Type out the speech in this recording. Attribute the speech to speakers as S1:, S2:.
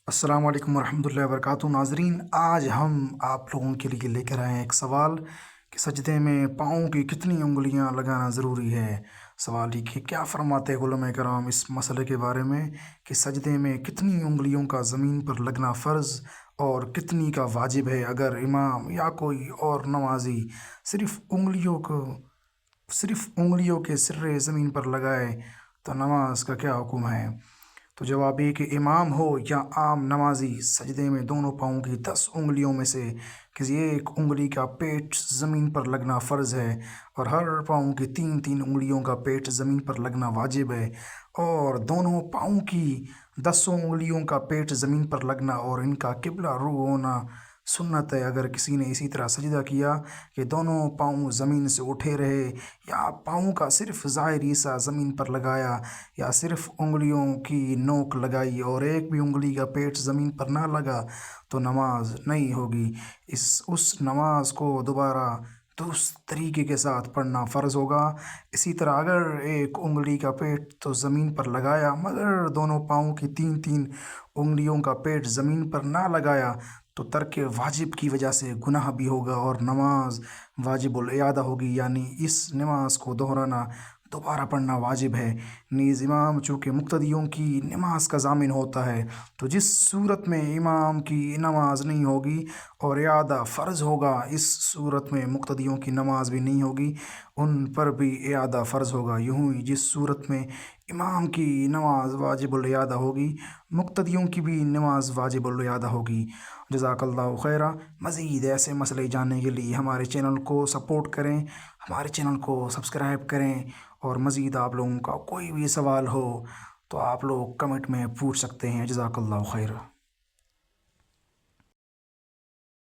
S1: السلام علیکم ورحمۃ اللہ وبرکاتہ ناظرین، آج ہم آپ لوگوں کے لیے لے کر آئے ہیں ایک سوال کہ سجدے میں پاؤں کی کتنی انگلیاں لگانا ضروری ہے۔ سوال یہ کہ کیا فرماتے ہیں علماء کرام اس مسئلے کے بارے میں کہ سجدے میں کتنی انگلیوں کا زمین پر لگنا فرض اور کتنی کا واجب ہے۔ اگر امام یا کوئی اور نمازی صرف انگلیوں کے سرے زمین پر لگائے تو نماز کا کیا حکم ہے؟ تو جواب یہ کہ امام ہو یا عام نمازی، سجدے میں دونوں پاؤں کی 10 انگلیوں میں سے کسی ایک انگلی کا پیٹ زمین پر لگنا فرض ہے، اور ہر پاؤں کی 3 انگلیوں کا پیٹ زمین پر لگنا واجب ہے، اور دونوں پاؤں کی 10 انگلیوں کا پیٹ زمین پر لگنا اور ان کا قبلہ رو ہونا سنت ہے۔ اگر کسی نے اسی طرح سجدہ کیا کہ دونوں پاؤں زمین سے اٹھے رہے، یا پاؤں کا صرف ظاہری حصہ زمین پر لگایا، یا صرف انگلیوں کی نوک لگائی اور ایک بھی انگلی کا پیٹ زمین پر نہ لگا، تو نماز نہیں ہوگی۔ اس نماز کو دوبارہ درست طریقے کے ساتھ پڑھنا فرض ہوگا۔ اسی طرح اگر ایک انگلی کا پیٹ تو زمین پر لگایا مگر دونوں پاؤں کی 3 انگلیوں کا پیٹ زمین پر نہ لگایا، تو ترک واجب کی وجہ سے گناہ بھی ہوگا اور نماز واجب الاعادہ ہوگی، یعنی اس نماز کو دہرانا، دوبارہ پڑھنا واجب ہے۔ نیز امام چونکہ مقتدیوں کی نماز کا ضامن ہوتا ہے، تو جس صورت میں امام کی نماز نہیں ہوگی اور اعادہ فرض ہوگا، اس صورت میں مقتدیوں کی نماز بھی نہیں ہوگی، ان پر بھی اعادہ فرض ہوگا۔ یوں ہی جس صورت میں امام کی نماز واجب الاعادہ ہوگی، مقتدیوں کی بھی نماز واجب الاعادہ ہوگی۔ جزاک اللہ خیرہ۔ مزید ایسے مسئلے جاننے کے لیے ہمارے چینل کو سپورٹ کریں، ہمارے چینل کو سبسکرائب کریں، اور مزید آپ لوگوں کا کوئی بھی سوال ہو تو آپ لوگ کمنٹ میں پوچھ سکتے ہیں۔ جزاک اللہ خیر۔